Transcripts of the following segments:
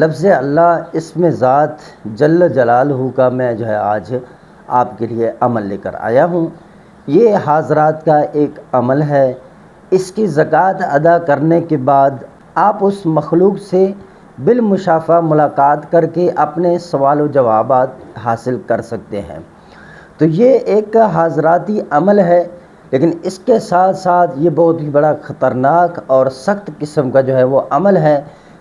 لفظ اللہ اسم ذات جل جلالہ کا میں آج آپ کے لیے عمل لے کر آیا ہوں۔ یہ حاضرات کا ایک عمل ہے۔ اس کی زکوٰۃ ادا کرنے کے بعد آپ اس مخلوق سے بالمشافہ ملاقات کر کے اپنے سوال و جوابات حاصل کر سکتے ہیں۔ تو یہ ایک حاضراتی عمل ہے، لیکن اس کے ساتھ ساتھ یہ بہت ہی بڑا خطرناک اور سخت قسم کا وہ عمل ہے،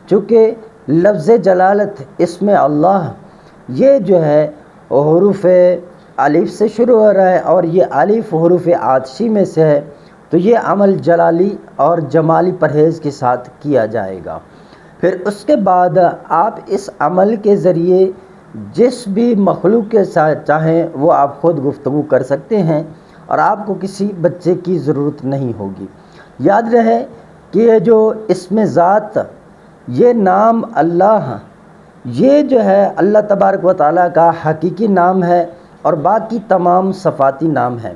چونکہ لفظ جلالت اسم اللہ یہ حروف الف سے شروع ہو رہا ہے، اور یہ الف حروف عاطشی میں سے ہے، تو یہ عمل جلالی اور جمالی پرہیز کے ساتھ کیا جائے گا۔ پھر اس کے بعد آپ اس عمل کے ذریعے جس بھی مخلوق کے ساتھ چاہیں وہ آپ خود گفتگو کر سکتے ہیں، اور آپ کو کسی بچے کی ضرورت نہیں ہوگی۔ یاد رہے کہ یہ جو اسم ذات، یہ نام اللہ، یہ اللہ تبارک و تعالیٰ کا حقیقی نام ہے اور باقی تمام صفاتی نام ہے۔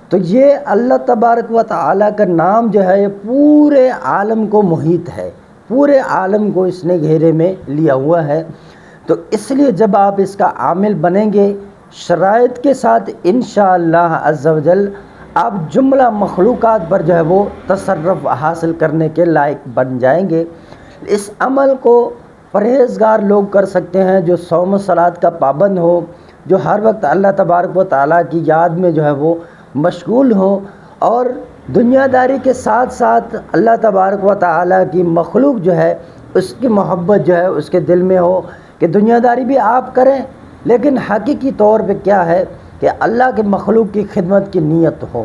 تو یہ اللہ تبارک و تعالیٰ کا نام یہ پورے عالم کو محیط ہے، پورے عالم کو اس نے گھیرے میں لیا ہوا ہے۔ تو اس لیے جب آپ اس کا عامل بنیں گے شرائط کے ساتھ، انشاءاللہ عز و جل آپ جملہ مخلوقات پر وہ تصرف حاصل کرنے کے لائق بن جائیں گے۔ اس عمل کو پرہیزگار لوگ کر سکتے ہیں، جو صوم و صلاۃ کا پابند ہو، جو ہر وقت اللہ تبارک و تعالیٰ کی یاد میں وہ مشغول ہوں، اور دنیا داری کے ساتھ ساتھ اللہ تبارک و تعالیٰ کی مخلوق اس کی محبت اس کے دل میں ہو کہ دنیا داری بھی آپ کریں، لیکن حقیقی طور پہ کیا ہے کہ اللہ کے مخلوق کی خدمت کی نیت ہو۔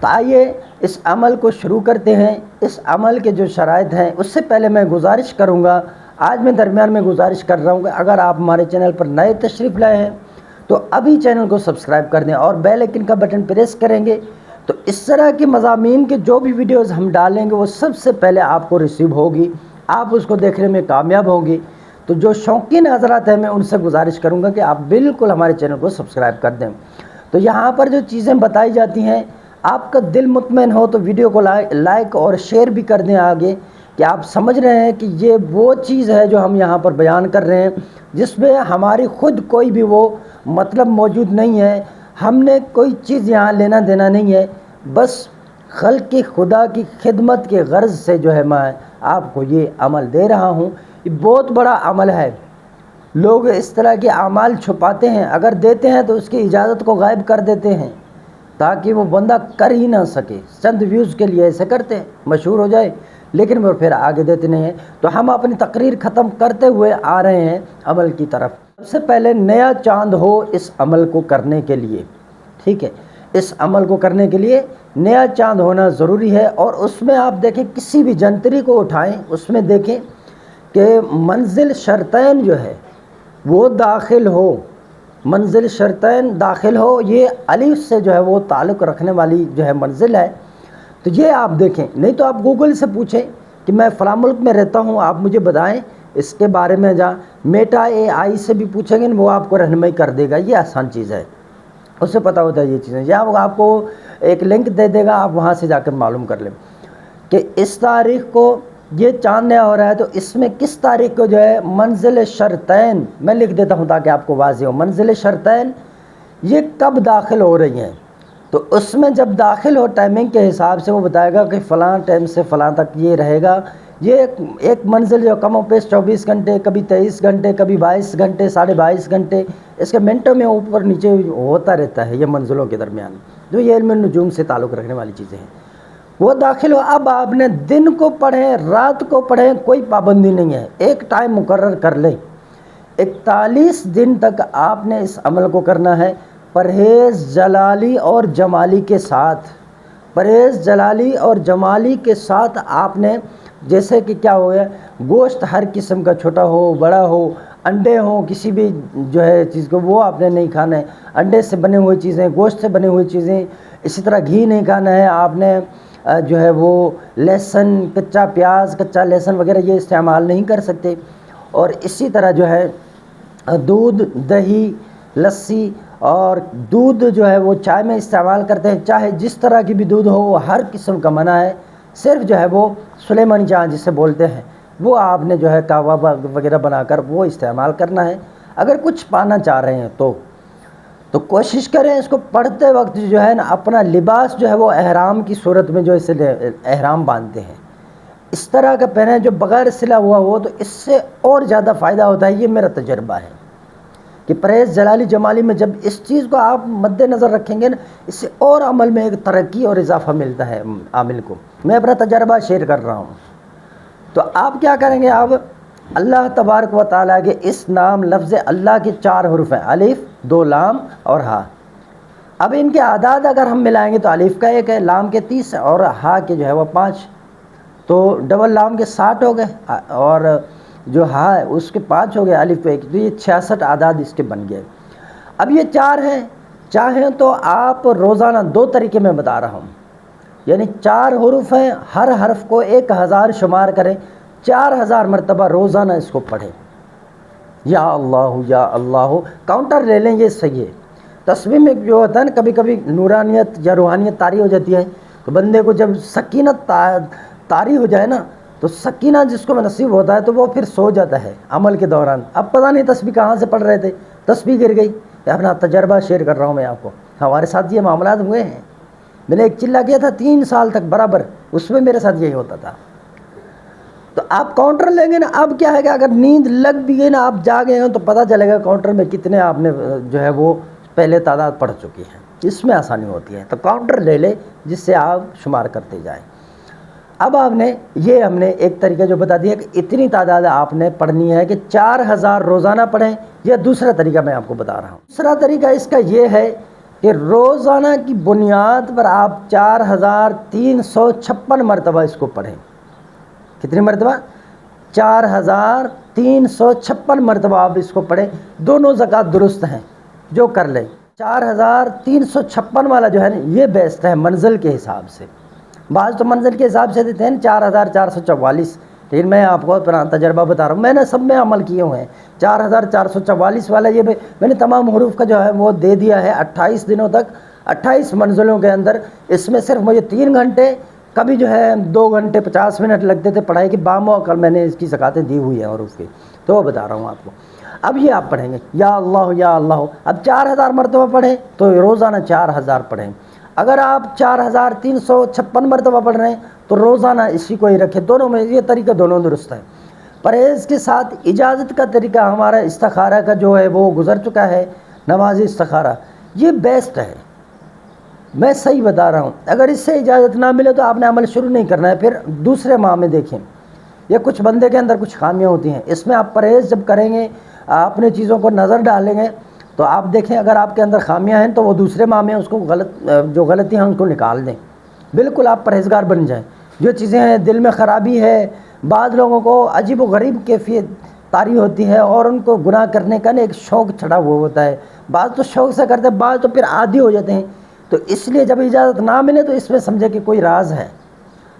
تو آئیے اس عمل کو شروع کرتے ہیں۔ اس عمل کے جو شرائط ہیں، اس سے پہلے میں گزارش کروں گا، آج میں درمیان میں گزارش کر رہا ہوں کہ اگر آپ ہمارے چینل پر نئے تشریف لائے ہیں تو ابھی چینل کو سبسکرائب کر دیں اور بیل آئیکن کا بٹن پریس کریں گے، تو اس طرح کے مضامین کے جو بھی ویڈیوز ہم ڈالیں گے وہ سب سے پہلے آپ کو ریسیو ہوگی، آپ اس کو دیکھنے میں کامیاب ہوگی۔ تو جو شوقین حضرات ہیں، میں ان سے گزارش کروں گا کہ آپ بالکل ہمارے چینل کو سبسکرائب کر دیں۔ تو یہاں پر جو چیزیں بتائی جاتی ہیں، آپ کا دل مطمئن ہو تو ویڈیو کو لائک اور شیئر بھی کر دیں آگے، کہ آپ سمجھ رہے ہیں کہ یہ وہ چیز ہے جو ہم یہاں پر بیان کر رہے ہیں، جس میں ہماری خود کوئی بھی وہ مطلب موجود نہیں ہے، ہم نے کوئی چیز یہاں لینا دینا نہیں ہے، بس خلق خدا کی خدمت کے غرض سے میں آپ کو یہ عمل دے رہا ہوں۔ یہ بہت بڑا عمل ہے۔ لوگ اس طرح کے اعمال چھپاتے ہیں، اگر دیتے ہیں تو اس کی اجازت کو غائب کر دیتے ہیں تاکہ وہ بندہ کر ہی نہ سکے، چند ویوز کے لیے ایسے کرتے ہیں، مشہور ہو جائے، لیکن وہ پھر آگے دیتے نہیں ہیں۔ تو ہم اپنی تقریر ختم کرتے ہوئے آ رہے ہیں عمل کی طرف۔ سب سے پہلے نیا چاند ہو اس عمل کو کرنے کے لیے، ٹھیک ہے، اس عمل کو کرنے کے لیے نیا چاند ہونا ضروری ہے۔ اور اس میں آپ دیکھیں، کسی بھی جنتری کو اٹھائیں، اس میں دیکھیں کہ منزل شرطین وہ داخل ہو، منزل شرطین داخل ہو، یہ الف سے وہ تعلق رکھنے والی منزل ہے۔ تو یہ آپ دیکھیں، نہیں تو آپ گوگل سے پوچھیں کہ میں فلاں ملک میں رہتا ہوں، آپ مجھے بتائیں اس کے بارے میں، میٹا اے آئی سے بھی پوچھیں گے، وہ آپ کو رہنمائی کر دے گا، یہ آسان چیز ہے، اس سے پتہ ہوتا ہے یہ چیزیں، یا وہ آپ کو ایک لنک دے دے گا، آپ وہاں سے جا کر معلوم کر لیں کہ اس تاریخ کو یہ چاند نیا ہو رہا ہے، تو اس میں کس تاریخ کو منزل شرطین، میں لکھ دیتا ہوں تاکہ آپ کو واضح ہو، منزل شرطین یہ کب داخل ہو رہی ہیں۔ تو اس میں جب داخل ہو ٹائمنگ کے حساب سے وہ بتائے گا کہ فلاں ٹائم سے فلاں تک یہ رہے گا۔ یہ ایک منزل کم و بیش 24 گھنٹے، کبھی 23 گھنٹے، کبھی 22 گھنٹے، 22.5 گھنٹے، اس کے منٹوں میں اوپر نیچے ہوتا رہتا ہے، یہ منزلوں کے درمیان جو یہ علم النجوم سے تعلق رکھنے والی چیزیں ہیں، وہ داخل ہو۔ اب آپ نے دن کو پڑھیں، رات کو پڑھیں، کوئی پابندی نہیں ہے، ایک ٹائم مقرر کر لیں۔ 41 دن تک آپ نے اس عمل کو کرنا ہے، پرہیز جلالی اور جمالی کے ساتھ، پرہیز جلالی اور جمالی کے ساتھ آپ نے، جیسے کہ کیا ہو گیا، گوشت ہر قسم کا، چھوٹا ہو بڑا ہو، انڈے ہوں، کسی بھی چیز کو وہ آپ نے نہیں کھانا ہے، انڈے سے بنے ہوئی چیزیں، گوشت سے بنے ہوئی چیزیں، اسی طرح گھی نہیں کھانا ہے آپ نے، وہ لہسن، کچا پیاز، کچا لہسن وغیرہ یہ استعمال نہیں کر سکتے، اور اسی طرح دودھ، دہی، لسی، اور دودھ وہ چائے میں استعمال کرتے ہیں، چاہے جس طرح کی بھی دودھ ہو، وہ ہر قسم کا منع ہے، صرف وہ سلیمانی چائے جسے بولتے ہیں وہ آپ نے جو ہے قہوہ وغیرہ بنا کر وہ استعمال کرنا ہے۔ اگر کچھ پانا چاہ رہے ہیں تو کوشش کریں اس کو پڑھتے وقت جو ہے نا اپنا لباس جو ہے وہ احرام کی صورت میں جو اسے احرام باندھتے ہیں اس طرح کا پہنیں جو بغیر سلا ہوا ہو، تو اس سے اور زیادہ فائدہ ہوتا ہے۔ یہ میرا تجربہ ہے کہ پرہیز جلالی جمالی میں جب اس چیز کو آپ مد نظر رکھیں گے نا، اس سے اور عمل میں ایک ترقی اور اضافہ ملتا ہے عامل کو۔ میں اپنا تجربہ شیئر کر رہا ہوں۔ تو آپ کیا کریں گے؟ آپ اللہ تبارک و تعالیٰ کے اس نام لفظ اللہ کے 4 حروف ہیں، الف، 2 لام اور ہا۔ اب ان کے اعداد اگر ہم ملائیں گے تو الف کا 1 ہے، لام کے 30 اور ہا کے جو ہے وہ 5، تو ڈبل لام کے 60 ہو گئے اور جو ہا ہے اس کے 5 ہو گئے، الف پہ 1، تو یہ 66 اعداد اس کے بن گئے۔ اب یہ 4 ہیں، چاہیں تو آپ روزانہ 2 طریقے میں بتا رہا ہوں، یعنی 4 حروف ہیں، ہر حرف کو 1000 شمار کریں، 4000 مرتبہ روزانہ اس کو پڑھیں۔ یا اللہ کاؤنٹر لے لیں، یہ صحیح ہے۔ تسبیح میں جو ہوتا ہے نا کبھی کبھی نورانیت یا روحانیت طاری ہو جاتی ہے، تو بندے کو جب سکینت طاری ہو جائے نا، تو سکینہ جس کو نصیب ہوتا ہے تو وہ پھر سو جاتا ہے عمل کے دوران۔ اب پتہ نہیں تسبیح کہاں سے پڑھ رہے تھے، تسبیح گر گئی۔ اپنا تجربہ شیئر کر رہا ہوں میں آپ کو، ہمارے ساتھ یہ معاملات ہوئے ہیں۔ میں نے ایک چلہ کیا تھا 3 سال تک برابر، اس میں میرے ساتھ یہی ہوتا تھا۔ تو آپ کاؤنٹر لیں گے نا، اب کیا ہے کہ اگر نیند لگ بھی گئی نا، آپ جاگے ہیں تو پتہ چلے گا کاؤنٹر میں کتنے آپ نے جو ہے وہ پہلے تعداد پڑھ چکی ہے، اس میں آسانی ہوتی ہے۔ تو کاؤنٹر لے لے جس سے آپ شمار کرتے جائیں۔ اب آپ نے یہ ہم نے ایک طریقہ جو بتا دیا کہ اتنی تعداد آپ نے پڑھنی ہے کہ 4000 روزانہ پڑھیں، یا دوسرا طریقہ میں آپ کو بتا رہا ہوں۔ دوسرا طریقہ اس کا یہ ہے کہ روزانہ کی بنیاد پر آپ 4356 مرتبہ اس کو پڑھیں۔ کتنی مرتبہ؟ 4356 مرتبہ آپ اس کو پڑھیں۔ دونوں زکوٰۃ درست ہیں، جو کر لیں۔ 4356 والا جو ہے نا یہ بیسٹ ہے منزل کے حساب سے۔ بعض تو منزل کے حساب سے دیتے ہیں 4444، لیکن میں آپ کو اپنا تجربہ بتا رہا ہوں، میں نے سب میں عمل کیے ہوئے ہیں۔ 4444 والا یہ میں نے تمام حروف کا جو ہے وہ دے دیا ہے 28 دنوں تک، 28 منزلوں کے اندر۔ اس میں صرف مجھے 3 گھنٹے، کبھی جو ہے 2 گھنٹے 50 منٹ لگتے تھے پڑھائی کی، باموقع میں نے اس کی زکاتیں دی ہوئی ہیں حروف کی، تو وہ بتا رہا ہوں آپ کو۔ اب یہ آپ پڑھیں گے یا اللہ، اب 4000 مرتبہ پڑھیں تو روزانہ 4000 پڑھیں۔ اگر آپ 4356 مرتبہ پڑھ رہے ہیں تو روزانہ اسی کو ہی رکھیں۔ دونوں میں یہ طریقہ دونوں درست ہے۔ پرہیز کے ساتھ اجازت کا طریقہ ہمارا استخارہ کا جو ہے وہ گزر چکا ہے، نماز استخارہ، یہ بیسٹ ہے، میں صحیح بتا رہا ہوں۔ اگر اس سے اجازت نہ ملے تو آپ نے عمل شروع نہیں کرنا ہے، پھر دوسرے ماہ میں دیکھیں۔ یہ کچھ بندے کے اندر کچھ خامیاں ہوتی ہیں، اس میں آپ پرہیز جب کریں گے، اپنے چیزوں کو نظر ڈالیں گے تو آپ دیکھیں اگر آپ کے اندر خامیاں ہیں تو وہ دوسرے ماہ میں اس کو جو غلطیاں ہیں ان کو نکال دیں، بالکل آپ پرہیزگار بن جائیں۔ جو چیزیں ہیں دل میں خرابی ہے، بعض لوگوں کو عجیب و غریب کیفیت طاری ہوتی ہے اور ان کو گناہ کرنے کا نا ایک شوق چڑھا ہوا ہوتا ہے، بعض تو شوق سے کرتے ہیں، بعض تو پھر عادی ہو جاتے ہیں۔ تو اس لیے جب اجازت نہ ملے تو اس میں سمجھے کہ کوئی راز ہے۔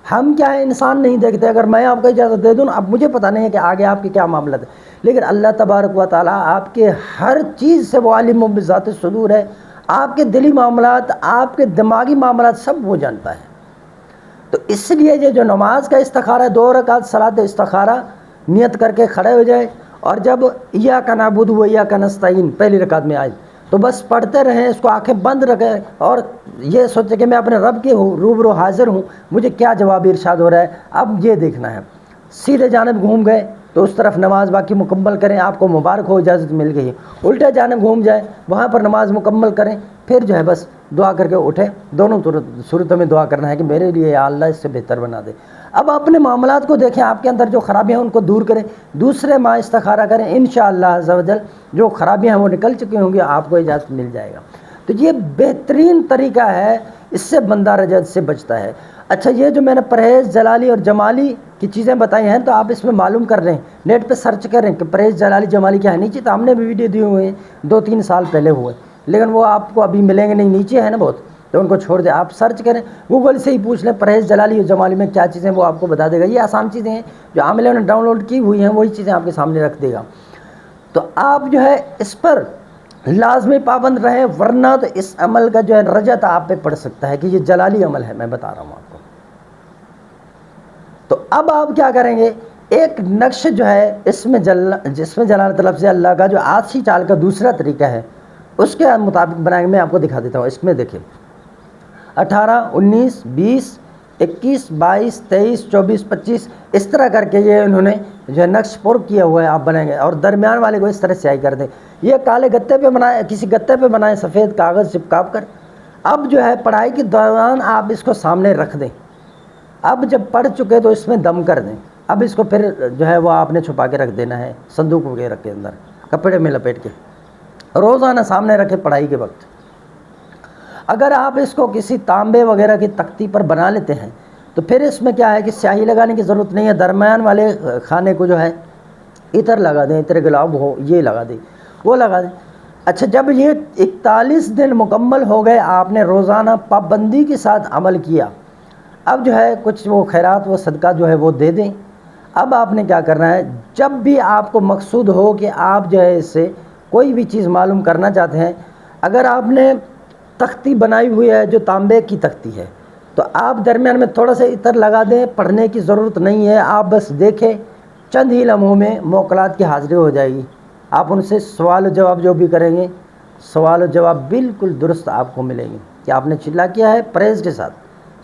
ہم کیا ہے، انسان نہیں دیکھتے، اگر میں آپ کو اجازت دے دوں، اب مجھے پتہ نہیں ہے کہ آگے آپ کے کیا معاملات ہے، لیکن اللہ تبارک و تعالیٰ آپ کے ہر چیز سے وہ عالم بذات الصدور ہے، آپ کے دلی معاملات، آپ کے دماغی معاملات سب وہ جانتا ہے۔ تو اس لیے یہ جو نماز کا استخارہ ہے، 2 رکعت صلاۃ استخارہ نیت کر کے کھڑے ہو جائے، اور جب ایاک نعبد و ایاک نستعین پہلی رکعت میں آئے تو بس پڑھتے رہیں، اس کو آنکھیں بند رکھیں اور یہ سوچیں کہ میں اپنے رب کے روبرو حاضر ہوں، مجھے کیا جواب ارشاد ہو رہا ہے، اب یہ دیکھنا ہے۔ سیدھے جانب گھوم گئے تو اس طرف نماز باقی مکمل کریں، آپ کو مبارک ہو، اجازت مل گئی۔ الٹے جانب گھوم جائیں، وہاں پر نماز مکمل کریں، پھر جو ہے بس دعا کر کے اٹھیں۔ دونوں صورتوں میں دعا کرنا ہے کہ میرے لیے یا اللہ اس سے بہتر بنا دے۔ اب اپنے معاملات کو دیکھیں، آپ کے اندر جو خرابیاں ہیں ان کو دور کریں، دوسرے ماہ استخارہ کریں، انشاءاللہ عز و جل جو خرابیاں ہیں وہ نکل چکی ہوں گی، آپ کو اجازت مل جائے گا۔ تو یہ بہترین طریقہ ہے، اس سے بندہ رجعت سے بچتا ہے۔ اچھا، یہ جو میں نے پرہیز جلالی اور جمالی کی چیزیں بتائی ہیں تو آپ اس میں معلوم کر رہے ہیں، نیٹ پہ سرچ کریں کہ پرہیز جلالی جمالی کیا ہے۔ نیچے تو ہم نے بھی ویڈیو دیے ہوئے ہیں 2-3 سال پہلے ہوئے، لیکن وہ آپ کو ابھی ملیں گے نہیں، نیچے ہے نا بہت، تو ان کو چھوڑ دیں۔ آپ سرچ کریں، گوگل سے ہی پوچھ لیں پرہیز جلالی اور جمالی میں کیا چیزیں، وہ آپ کو بتا دے گا۔ یہ آسان چیزیں ہیں جو عاملوں نے ڈاؤن لوڈ کی ہوئی ہیں، وہی چیزیں آپ کے سامنے رکھ دے گا۔ تو آپ جو ہے اس پر لازمی پابند رہیں، ورنہ تو اس عمل کا جو ہے رجعت آپ پہ پڑ سکتا ہے کہ یہ جلالی عمل ہے، میں بتا رہا ہوں آپ کو۔ تو اب آپ کیا کریں گے ایک نقش جو ہے جس میں جلالت لفظ اللہ کا جو آسی چال کا دوسرا طریقہ ہے اس کے مطابق بنائیں گے. میں آپ کو دکھا دیتا ہوں. اس میں دیکھیں 18 19 20 21 22 23 24 25 اس طرح کر کے یہ انہوں نے جو ہے نقش پر کیا ہوا ہے. آپ بنائیں گے اور درمیان والے کو اس طرح سیاہی کر دیں. یہ کالے گتے پہ بنائیں, کسی گتے پہ بنائیں سفید کاغذ چپکاپ کر. اب جو ہے پڑھائی کے دوران آپ اس کو سامنے رکھ دیں. اب جب پڑھ چکے تو اس میں دم کر دیں. اب اس کو پھر جو ہے وہ آپ نے چھپا کے رکھ دینا ہے صندوق وغیرہ کے اندر کپڑے میں لپیٹ کے, روزانہ سامنے رکھے پڑھائی کے وقت. اگر آپ اس کو کسی تانبے وغیرہ کی تختی پر بنا لیتے ہیں تو پھر اس میں کیا ہے کہ سیاہی لگانے کی ضرورت نہیں ہے. درمیان والے کھانے کو جو ہے عطر لگا دیں, عطر گلاب ہو یہ لگا دیں, وہ لگا دیں. اچھا, جب یہ 41 دن مکمل ہو گئے, آپ نے روزانہ پابندی کے ساتھ عمل کیا, اب جو ہے کچھ وہ خیرات و صدقہ جو ہے وہ دے دیں. اب آپ نے کیا کرنا ہے, جب بھی آپ کو مقصود ہو کہ آپ جو ہے اس سے کوئی بھی چیز معلوم کرنا چاہتے ہیں, اگر آپ نے تختی بنائی ہوئی ہے جو تانبے کی تختی ہے تو آپ درمیان میں تھوڑا سا عطر لگا دیں. پڑھنے کی ضرورت نہیں ہے, آپ بس دیکھیں, چند ہی لمحوں میں موکلات کی حاضری ہو جائے گی. آپ ان سے سوال و جواب جو بھی کریں گے, سوال و جواب بالکل درست آپ کو ملیں گے کہ آپ نے چلا کیا ہے پرہیز کے ساتھ.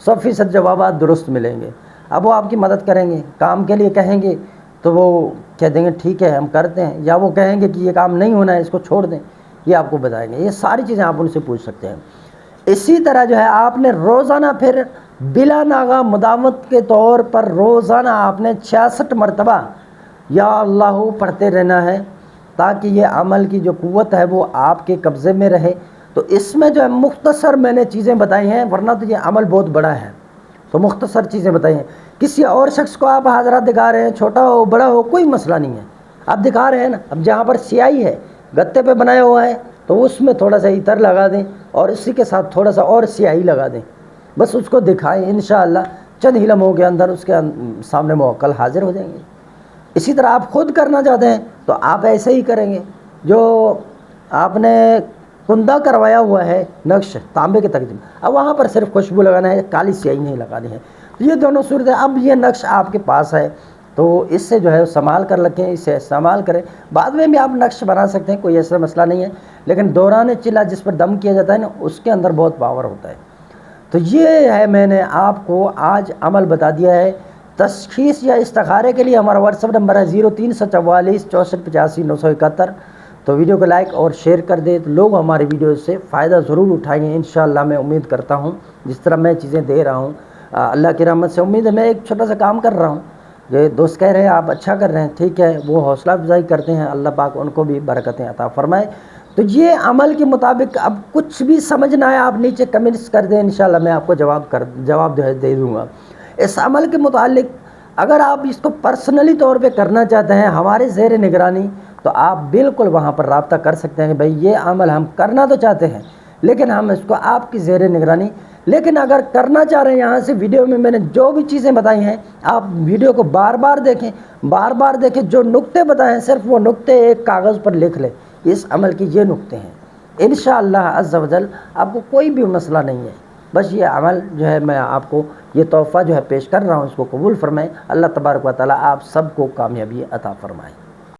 100% جوابات درست ملیں گے. اب وہ آپ کی مدد کریں گے, کام کے لیے کہیں گے تو وہ کہہ دیں گے ٹھیک ہے ہم کرتے ہیں, یا وہ کہیں گے کہ یہ کام نہیں ہونا ہے اس کو چھوڑ دیں, یہ آپ کو بتائیں گے. یہ ساری چیزیں آپ ان سے پوچھ سکتے ہیں. اسی طرح جو ہے آپ نے روزانہ پھر بلا ناغہ مداومت کے طور پر روزانہ آپ نے 66 مرتبہ یا اللہ پڑھتے رہنا ہے تاکہ یہ عمل کی جو قوت ہے وہ آپ کے قبضے میں رہے. تو اس میں جو ہے مختصر میں نے چیزیں بتائی ہیں, ورنہ تو یہ عمل بہت بڑا ہے, تو مختصر چیزیں بتائی ہیں. کسی اور شخص کو آپ حضرات دکھا رہے ہیں, چھوٹا ہو بڑا ہو کوئی مسئلہ نہیں ہے, آپ دکھا رہے ہیں نا. اب جہاں پر سیاہی ہے گتے پہ بنایا ہوا ہے تو اس میں تھوڑا سا عطر لگا دیں اور اسی کے ساتھ تھوڑا سا اور سیاہی لگا دیں, بس اس کو دکھائیں. انشاءاللہ چند ہی لمحوں کے اندر اس کے سامنے موکل حاضر ہو جائیں گے. اسی طرح آپ خود کرنا چاہتے ہیں تو آپ ایسے ہی کریں گے. جو آپ نے کندہ کروایا ہوا ہے نقش تانبے کے تقدیم, اب وہاں پر صرف خوشبو لگانا ہے, کالی سیاہی نہیں لگانی ہے. یہ دونوں صورتیں. اب یہ نقش آپ کے پاس ہے تو اس سے جو ہے سنبھال کر رکھیں, اسے استعمال کریں. بعد میں بھی آپ نقش بنا سکتے ہیں, کوئی ایسا مسئلہ نہیں ہے, لیکن دوران چلا جس پر دم کیا جاتا ہے نا اس کے اندر بہت پاور ہوتا ہے. تو یہ ہے میں نے آپ کو آج عمل بتا دیا ہے. تشخیص یا استخارے کے لیے ہمارا واٹس ایپ نمبر ہے 0344 64 85 971. تو ویڈیو کو لائک اور شیئر کر دیں تو لوگ ہماری ویڈیو سے فائدہ ضرور اٹھائیں گے انشاءاللہ. میں امید کرتا ہوں جس طرح میں چیزیں دے رہا ہوں اللہ کی رحمت سے امید ہے. میں ایک چھوٹا سا کام کر رہا ہوں, جو دوست کہہ رہے ہیں آپ اچھا کر رہے ہیں, ٹھیک ہے, وہ حوصلہ افزائی کرتے ہیں, اللہ پاک ان کو بھی برکتیں عطا فرمائے. تو یہ عمل کے مطابق اب کچھ بھی سمجھنا ہے آپ نیچے کمنٹس کر دیں, انشاءاللہ میں آپ کو جواب دے دوں گا. اس عمل کے متعلق اگر آپ اس کو پرسنلی طور پہ کرنا چاہتے ہیں ہمارے زیر نگرانی تو آپ بالکل وہاں پر رابطہ کر سکتے ہیں کہ بھئی یہ عمل ہم کرنا تو چاہتے ہیں لیکن ہم اس کو آپ کی زیر نگرانی. لیکن اگر کرنا چاہ رہے ہیں یہاں سے ویڈیو میں نے جو بھی چیزیں بتائی ہیں آپ ویڈیو کو بار بار دیکھیں, جو نقطے بتائے ہیں صرف وہ نقطے ایک کاغذ پر لکھ لیں, اس عمل کی یہ نقطے ہیں. انشاءاللہ عز و جل آپ کو کوئی بھی مسئلہ نہیں ہے. بس یہ عمل جو ہے میں آپ کو یہ تحفہ جو ہے پیش کر رہا ہوں, اس کو قبول فرمائیں. اللہ تبارک و تعالی آپ سب کو کامیابی عطا فرمائے.